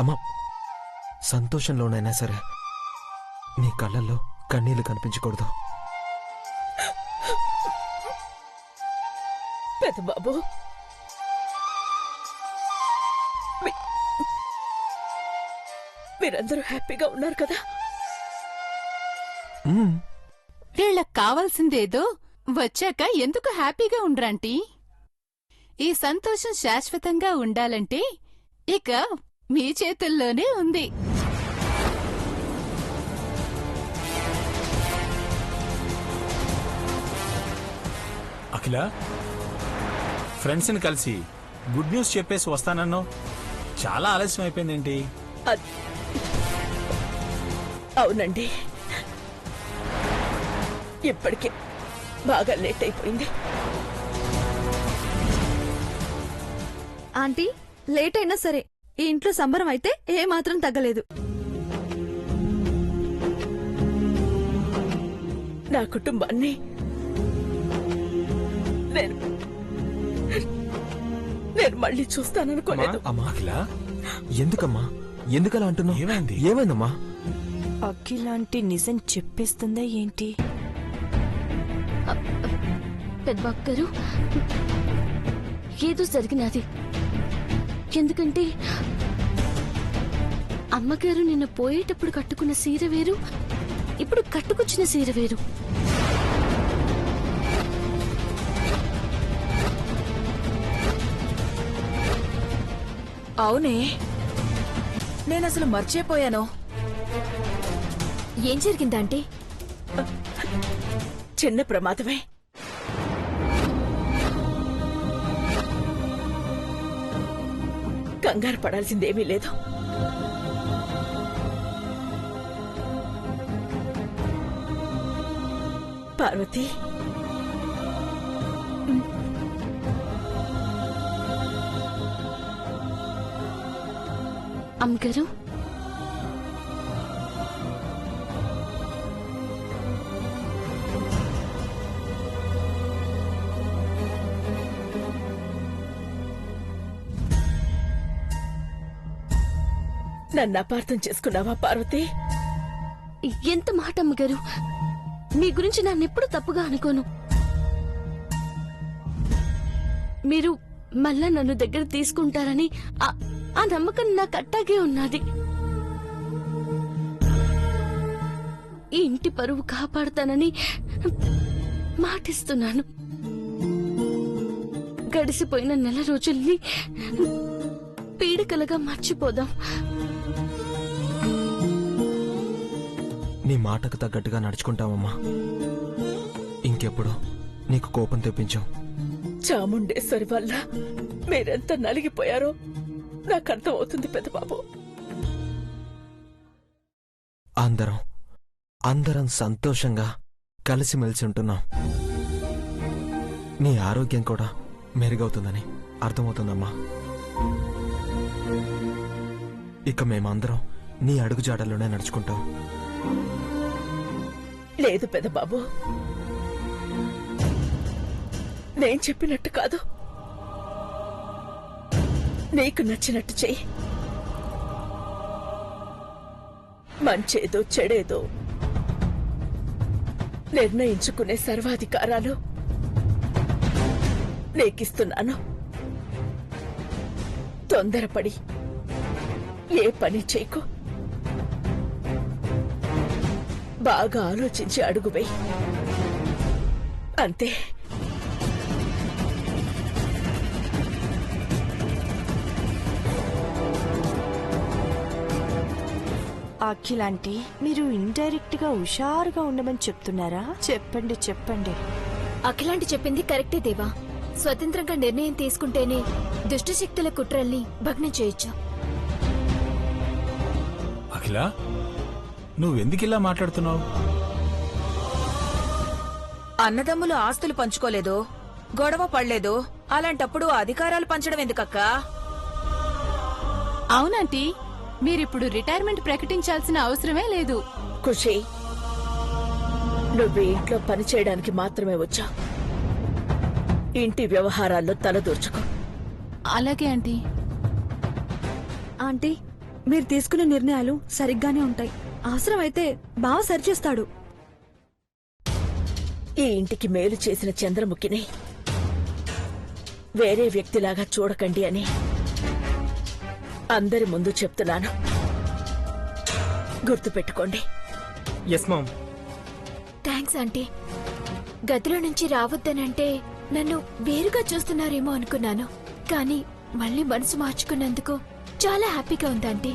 అమ్మా, సంతోషంలోనైనా సరే నీ కళ్ళల్లో కన్నీళ్లు కనిపించకూడదు. పెద్దబాబు, మీరందరూ హ్యాపీగా ఉన్నారు కదా? వీళ్ళకి కావాల్సిందేదో వచ్చాక ఎందుకు హ్యాపీగా ఉండరాంటీ? ఈ సంతోషం శాశ్వతంగా ఉండాలంటే ఇక మీ చేతుల్లోనే ఉంది. అఖిల, ఫ్రెండ్స్ని కలిసి గుడ్ న్యూస్ చెప్పేసి వస్తానన్నావు. చాలా ఆలస్యం అయిపోయిందేంటి? అవునండి, ఇప్పటికే బాగా లేట్ అయిపోయింది. ఆంటీ, లేట్ అయినా సరే ఈ ఇంట్లో సంబరం అయితే ఏమాత్రం తగ్గలేదు. నా కుటుంబాన్ని నేను మళ్ళీ చూస్తాననుకోలేదు. అమ్మా, అఖిల, ఎందుకమ్మా, ఎందుకలా అంటున్నావు? ఏమైంది? ఏమైందమ్మా? అఖిలాంటి నిజం చెప్పేస్తుందా ఏంటి? పెద్దబాబు గారు, ఏదో జరిగినది. ఎందుకంటే అమ్మగారు నిన్న పోయేటప్పుడు కట్టుకున్న సీర వేరు, ఇప్పుడు కట్టుకొచ్చిన సీర వేరు. అవునే, నేనసలు మర్చిపోయాను. ఏం జరిగిందంటే చిన్న ప్రమాదమే. కంగారు పడాల్సిందేమీ లేదు. పార్వతి, అమ్మగారు, నన్ను అపార్థం చేసుకున్నావా పార్వతి? ఎంత మాట అమ్మగారు, మీ గురించి నన్నెప్పుడు తప్పుగా అనుకోను. మీరు మళ్ళా నన్ను దగ్గర తీసుకుంటారని ఆ నమ్మకం నాకు అట్టాగే ఉన్నది. ఈ ఇంటి పరువు కాపాడుతానని మాటిస్తున్నాను. గడిసిపోయిన నెల రోజుల్ని పీడికలుగా మర్చిపోదాం. నీ మాటకు తగ్గట్టుగా నడుచుకుంటావమ్మా. ఇంకెప్పుడు నీకు కోపం తెప్పించావు. చాముండేశ్వరి వల్ల మీరెంత నలిగిపోయారో నాకు అర్థమవుతుంది పెద్దబాబు. అందరం సంతోషంగా కలిసిమెలిసి ఉంటున్నాం. నీ ఆరోగ్యం కూడా మెరుగవుతుందని అర్థమవుతుందమ్మా. ఇక మేమందరం నీ అడుగుజాడల్లోనే నడుచుకుంటాం. లేదు పెద్దబాబు, నేను చెప్పినట్టు కాదు. నీకు నచ్చినట్టు చెయ్యి. మంచేదో చెడేదో నిర్ణయించుకునే సర్వాధికారాలు నీకిస్తున్నాను. తొందరపడి ఏ పని చేయకు. బాగా ఆలోచించి అడుగు వేయి, అంతే. అఖిలాంటీ, మీరు ఇండైరెక్ట్ గా హుషారుగా ఉండమని చెప్తున్నారా? చెప్పండి చెప్పండి. అఖిలాంటి చెప్పింది కరెక్టే దేవా. స్వతంత్రంగా నిర్ణయం తీసుకుంటేనే దుష్టశక్తుల కుట్రల్ని భగ్నం చేయొచ్చు. అఖిల, నువ్వెందుకిలా మాట్లాడుతున్నావు? అన్నదమ్ములు ఆస్తులు పంచుకోలేదు, గొడవ పడలేదు. అలాంటప్పుడు అధికారాలు పంచడం ఎందుకక్కా? అవునంటీ, మీరిప్పుడు రిటైర్మెంట్ ప్రకటించాల్సిన అవసరమే లేదు. ఖుషి, నువ్వు ఇంట్లో పని చేయడానికి మాత్రమే వచ్చా. ఇంటి వ్యవహారాల్లో తలదూర్చుకో. అలాగే ఆంటీ. ఆంటీ, మీరు తీసుకునే నిర్ణయాలు సరిగ్గానే ఉంటాయి. అవసరమైతే బావ సరిచేస్తాడు. ఈ ఇంటికి మేలు చేసిన చంద్రముఖిని వేరే వ్యక్తిలాగా చూడకండి అని అందరి ముందు చెప్తున్నాను. గుర్తుపెట్టుకోండి. Yes ma'am. Thanks aunty. గదిలో నుంచి రావద్దనంటే నన్ను వేరుగా చూస్తున్నారేమో అనుకున్నాను, కానీ మళ్ళీ మనసు మార్చుకున్నందుకు చాలా హ్యాపీగా ఉందంటీ.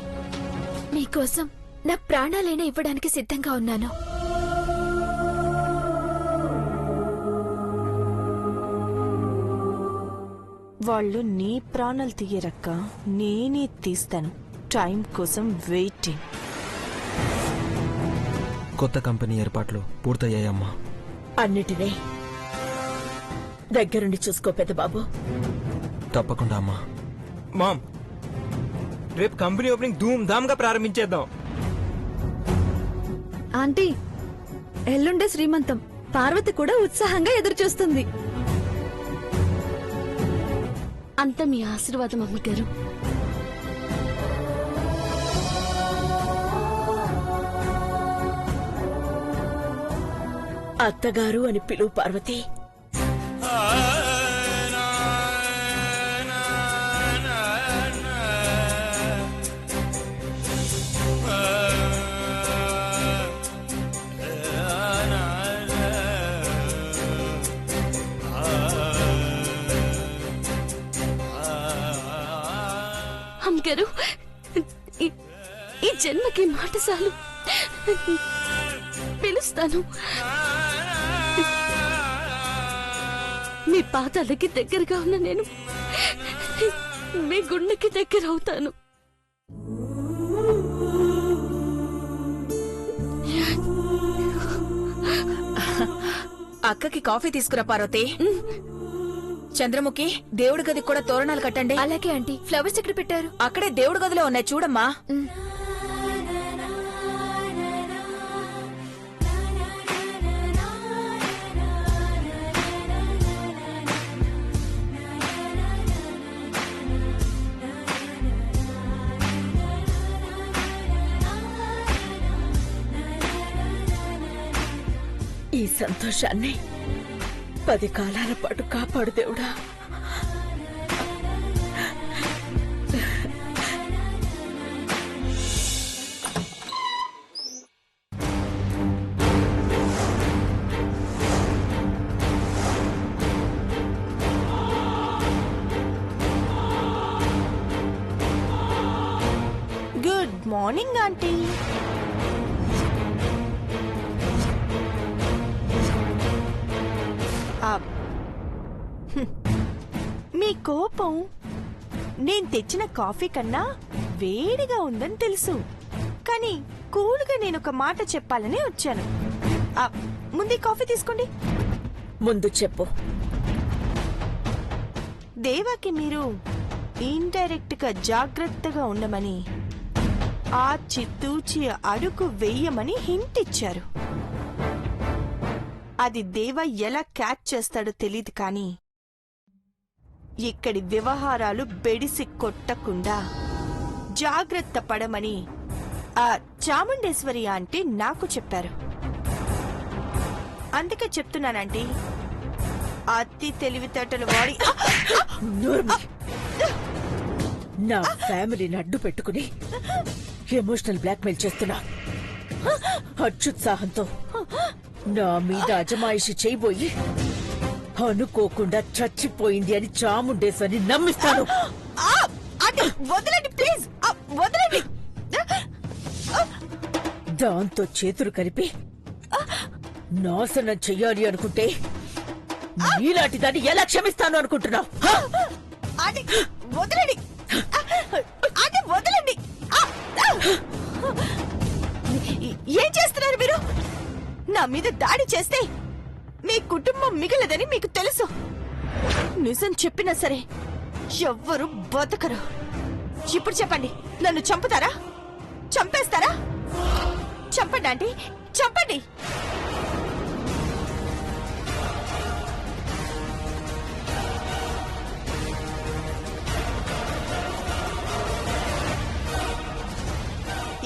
మీకోసం నా ప్రాణాలైనా ఇవ్వడానికి సిద్ధంగా ఉన్నాను. వాళ్ళు నీ ప్రాణాలు తీయరక్క, నేనే తీస్తాను. టైం కోసం వెయిటింగ్. కొత్త కంపెనీ ఏర్పాట్లు పూర్తయ్యాయమ్మా. అన్నిటినీ దగ్గరుండి చూసుకో పెద్ద బాబు. తప్పకుండా అమ్మా. మామ్, రేపు కంపెనీ ఓపెనింగ్ ధూమ్ ధామ్ గా ప్రారంభించేద్దాం. ఆంటీ, ఎల్లుండే శ్రీమంతం. పార్వతి కూడా ఉత్సాహంగా ఎదురుచూస్తుంది. అంత మీ ఆశీర్వాదం అమ్మగారు. అత్తగారు అని పిలువు పార్వతి. అమ్మగారు, ఈ జన్మకి మాట చాలు. పిలుస్తాను. మీ పాదాలకి దగ్గరగా ఉన్న నేను మీ గుండెకి దగ్గర అవుతాను. అక్కకి కాఫీ తీసుకురా పార్వతి. చంద్రముఖి, దేవుడి గదికి కూడా తోరణాలు కట్టండి. అలాగే ఆంటీ. ఫ్లవర్స్ ఎక్కడ పెట్టారు? అక్కడే దేవుడి గదిలో ఉన్నాయి, చూడమ్మా. ఈ సంతోషాన్ని 10 కాలాల పాటు కాపాడు దేవుడా. Good morning aunty. మీ కోపం నేను తెచ్చిన కాఫీ కన్నా వేడిగా ఉందని తెలుసు, కానీ కూల్గా నేను ఒక మాట చెప్పాలని వచ్చాను. ముందు కాఫీ తీసుకోండి. ముందు చెప్పు. దేవాకి మీరు ఇండైరెక్ట్ గా జాగ్రత్తగా ఉండమని, ఆచితూచి అడుగు వెయ్యమని హింట్ ఇచ్చారు. అది దేవ ఎలా క్యాచ్ చేస్తాడో తెలీదు, కానీ ఇక్కడి వ్యవహారాలు బెడిసి కొట్టకుండా జాగ్రత్త పడమని ఆ చాముండేశ్వరి ఆంటీ నాకు చెప్పారు. అందుకే చెప్తున్నానంటీ, అతి తెలివితేటలు వాడి నా ఫ్యామిలీని అడ్డు పెట్టుకుని ఎమోషనల్ బ్లాక్మెయిల్ చేస్తున్నా. అత్యుత్సాహంతో నా మీద అజమాయిషి చేయబోయి అనుకోకుండా చచ్చిపోయింది అని చాముండేశ్వరిని నమ్మిస్తాను. వదలండి ప్లీజ్, వదలండి. దాంతో చేతులు కలిపి నాశనం చెయ్యాలి అనుకుంటే నీలాంటి దాన్ని ఎలా క్షమిస్తాను అనుకుంటున్నావు? వదలండి, వదలండి. ఏం చేస్తున్నారు మీరు? నా మీద దాడి చేస్తే మీ కుటుంబం మిగలదని మీకు తెలుసు. నిజం చెప్పినా సరే ఎవ్వరు బతకరు. ఇప్పుడు చెప్పండి, నన్ను చంపుతారా? చంపేస్తారా? చంపండి ఆంటీ, చంపండి.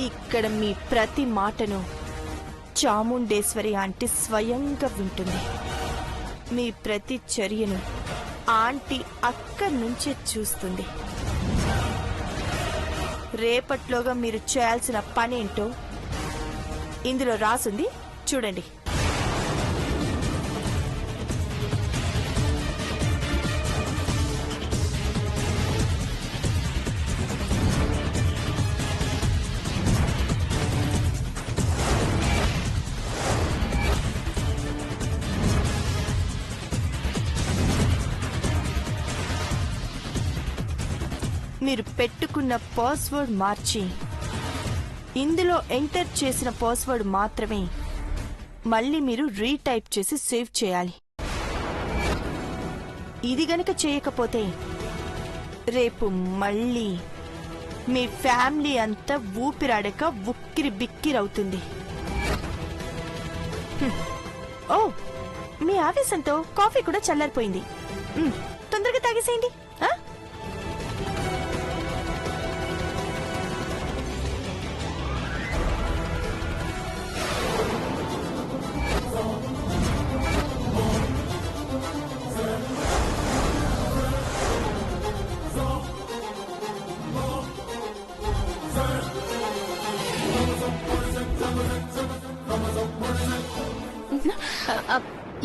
ఇక్కడ మీ ప్రతి మాటను చాముండేశ్వరి ఆంటీ స్వయంగా వింటుంది. మీ ప్రతి చర్యను ఆంటీ అక్కడి నుంచే చూస్తుంది. రేపట్లోగా మీరు చేయాల్సిన పనేంటో ఇందులో రాసుంది, చూడండి. మీరు పెట్టుకున్న పాస్వర్డ్ మార్చి ఇందులో ఎంటర్ చేసిన పాస్వర్డ్ మాత్రమే మళ్ళీ మీరు రీటైప్ చేసి సేవ్ చేయాలి. ఇది గనక చేయకపోతే రేపు మళ్ళీ మీ ఫ్యామిలీ అంతా ఊపిరాడక ఉక్కిరి బిక్కిరవుతుంది. ఓ, మీ ఆవేశంతో కాఫీ కూడా చల్లారిపోయింది. తొందరగా తాగేసేయండి.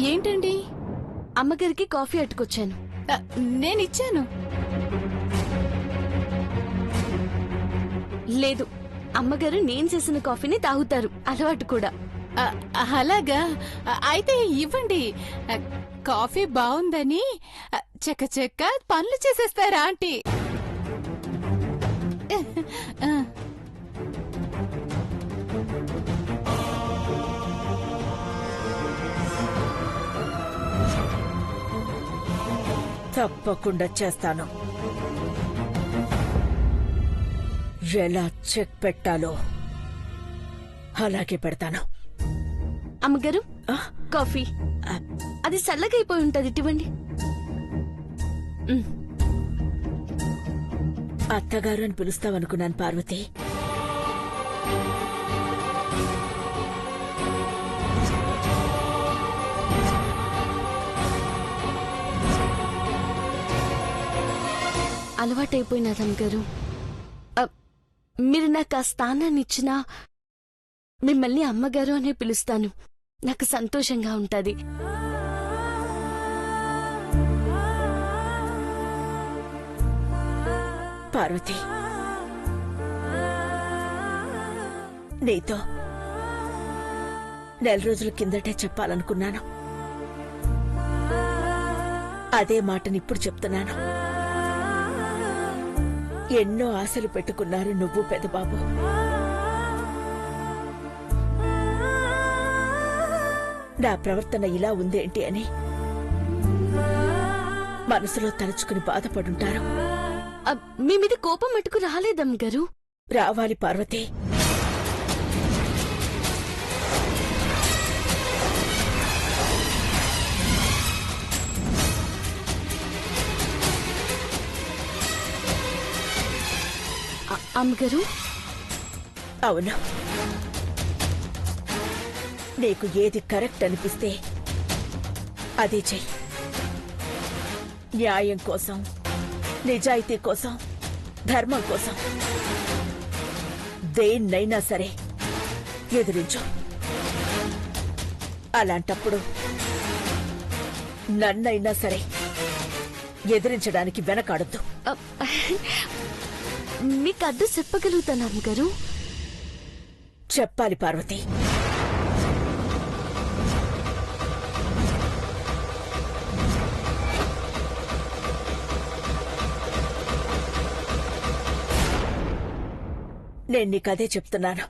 ఏంటండి? అమ్మగారికి కాఫీ అట్టుకొచ్చాను. నేనిచ్చాను. లేదు, అమ్మగారు నేను చేసిన కాఫీని తాగుతారు, అలవాటు కూడా. అలాగా? అయితే ఇవ్వండి. కాఫీ బాగుందని చకచక పనులు చేసేస్తారా ఆంటీ? తప్పకుండా చేస్తాను. ఎలా చెక్ పెట్టాలో అలాగే పెడతాను. అమ్మగారు, కాఫీ అది చల్లగా అయిపోయి ఉంటది, ఇవ్వండి. అత్తగారు అని పిలుస్తావనుకున్నాను పార్వతి. అలవాటైపోయినది అమ్మగారు. మీరు నాకు ఆ స్థానాన్ని ఇచ్చినా మిమ్మల్ని అమ్మగారు అనే పిలుస్తాను. నాకు సంతోషంగా ఉంటది. పార్వతి, నీతో నెల రోజుల కిందటే చెప్పాలనుకున్నాను. అదే మాటని ఇప్పుడు చెప్తున్నాను. ఎన్నో ఆశలు పెట్టుకున్నారు నువ్వు పెదబాబు. నా ప్రవర్తన ఇలా ఉందేంటి అని మనసులో తలుచుకుని బాధపడుంటారు. మీ మీద కోపం మటుకు రాలేదమ్మ గారు. రావాలి పార్వతి. అమ్మగారు, అవును, నీకు ఏది కరెక్ట్ అనిపిస్తే అదే చెయ్యి. న్యాయం కోసం, నిజాయితీ కోసం, ధర్మం కోసం దేన్నైనా సరే ఎదిరించు. అలాంటప్పుడు నన్నైనా సరే ఎదిరించడానికి వెనకాడద్దు. మీకు అడ్డు చెప్పగలుగుతాను అమ్మగారు. చెప్పాలి పార్వతి. నేను నీకదే చెప్తున్నాను.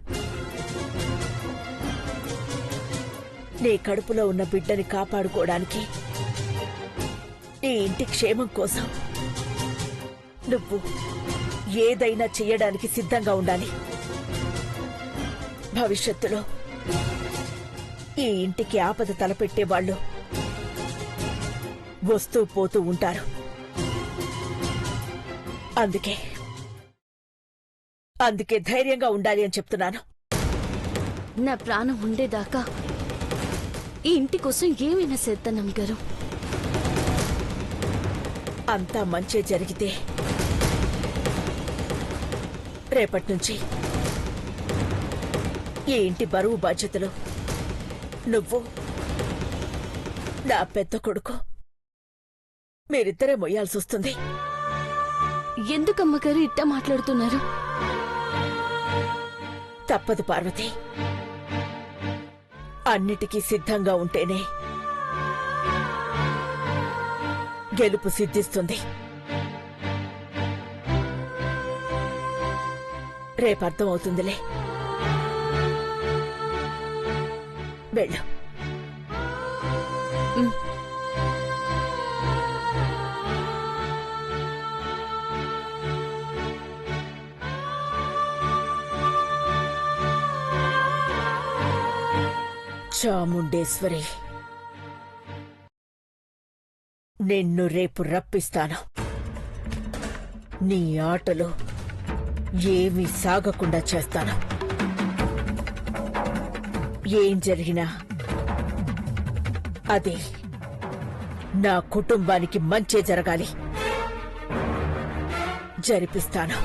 నీ కడుపులో ఉన్న బిడ్డని కాపాడుకోవడానికి, నీ ఇంటి క్షేమం కోసం నువ్వు ఏదైనా చెయ్యడానికి సిద్ధంగా ఉండాలి. భవిష్యత్తులో ఈ ఇంటికి ఆపద తలపెట్టేవాళ్లు వస్తూ పోతూ ఉంటారు. అందుకే అందుకే ధైర్యంగా ఉండాలి అని చెప్తున్నాను. నా ప్రాణం ఉండేదాకా ఈ ఇంటి కోసం ఏమైనా చేద్దాం అమ్మగారు. అంతా మంచే జరిగితే రేపటి నుంచి ఈ ఇంటి బరువు బాధ్యతలు నువ్వు, నా పెద్ద కొడుకు మీరిద్దరే మొయ్యాల్సి వస్తుంది. ఎందుకమ్మగారు ఇట్టా మాట్లాడుతున్నారు? తప్పదు పార్వతి. అన్నిటికీ సిద్ధంగా ఉంటేనే గెలుపు సిద్ధిస్తుంది. రేపర్థం అవుతుందిలే. వెళ్ళు. చాముండేశ్వరి, నిన్ను రేపు రప్పిస్తాను. నీ ఆటలు ఏమీ సాగకుండా చేస్తాను. ఏం జరిగినా అది నా కుటుంబానికి మంచే జరగాలి. జరిపిస్తాను.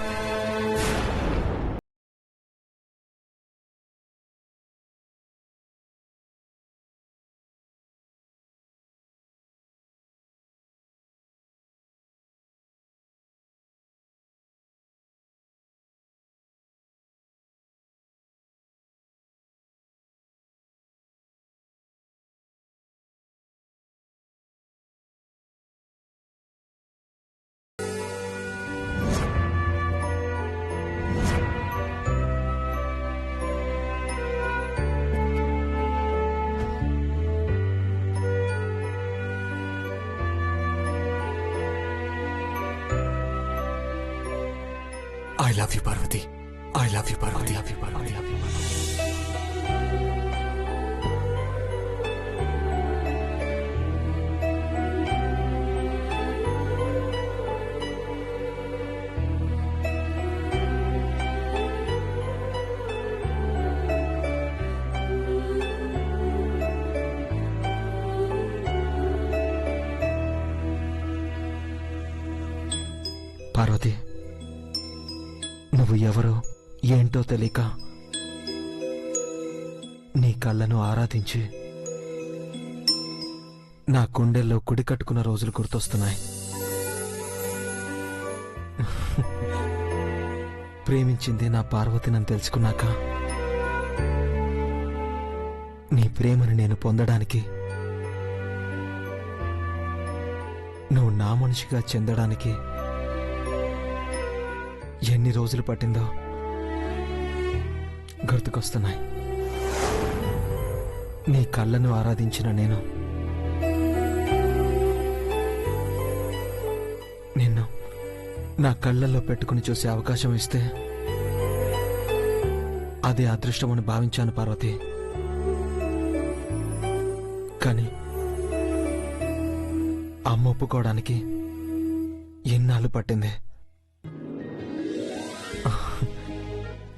I love you, Parvati. I love you, Parvati. I love you, Parvati. I love you, Parvati. Parvati, నువ్వు ఎవరో ఏంటో తెలియక నీ కళ్ళను ఆరాధించి నా గుండెల్లో కుడి కట్టుకున్న రోజులు గుర్తొస్తున్నాయి. ప్రేమించింది నా పార్వతినని తెలుసుకున్నాక నీ ప్రేమని నేను పొందడానికి, నువ్వు నా మనిషిగా చెందడానికి ఎన్ని రోజులు పట్టిందో గుర్తుకొస్తున్నాయి. నీ కళ్ళను ఆరాధించిన నేను నిన్ను నా కళ్ళల్లో పెట్టుకుని చూసే అవకాశం ఇస్తే అదే అదృష్టమని భావించాను పార్వతి. కానీ అమ్మ ఒప్పుకోవడానికి ఎన్నాళ్ళు పట్టింది.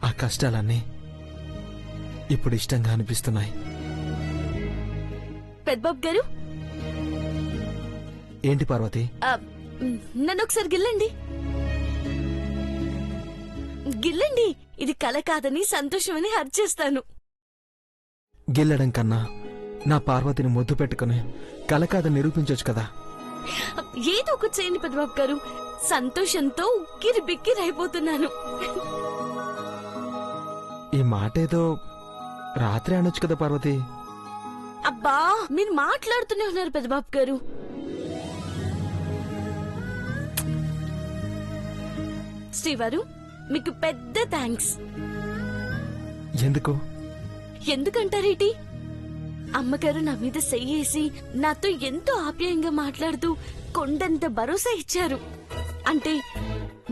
ఆ కష్టాలన్నీ ఇప్పుడు ఇష్టంగా అనిపిస్తున్నాయి. పెద్దబాబు గారు, ఏంటి పార్వతి? నన్ను ఒకసారి గిల్లండి. గిల్లండి. ఇది కల కాదని సంతోషమని హర్ట్ చేస్తాను. గిల్లడం కన్నా నా పార్వతిని ముద్దు పెట్టుకుని కల కాదని నిరూపించొచ్చు కదా. ఏదో ఒకటి చేయండి పెద్దబాబు గారు. సంతోషంతో ఉక్కిరి బిక్కిరి అయిపోతున్నాను. ఈ మాట ఏదో రాత్రి అనొచ్చు కదా పార్వతి. అబ్బా, మీరు మాట్లాడుతూనే ఉన్నారు పెద్దబాబు గారు. శ్రీవారు, మీకు పెద్ద థ్యాంక్స్. ఎందుకు? ఎందుకంటారేటి? అమ్మగారు నా మీద చెయ్యేసి నాతో ఎంతో ఆప్యాయంగా మాట్లాడుతూ కొండంత భరోసా ఇచ్చారు. అంటే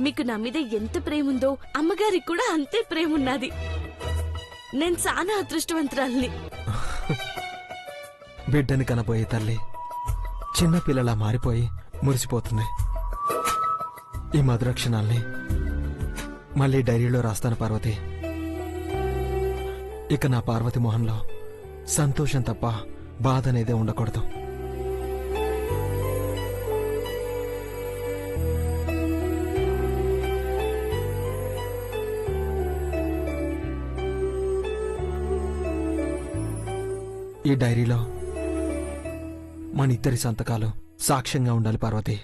మీకు నా మీద ఎంత ప్రేముందో అమ్మగారికి కూడా అంతే ప్రేమున్నది. నేను చాలా అదృష్టవంతురాల్ని. బిడ్డని కనబోయే తల్లి చిన్న పిల్లలా మారిపోయి మురిసిపోతుంది. ఈ మధురక్షణాల్ని మళ్ళీ డైరీలో రాస్తాను పార్వతి. ఇక నా పార్వతి మొహంలో సంతోషం తప్ప బాధ అనేదే ఉండకూడదు. ఈ డైరీలో మన ఇద్దరి సంతకాలు సాక్ష్యంగా ఉండాలి పార్వతి.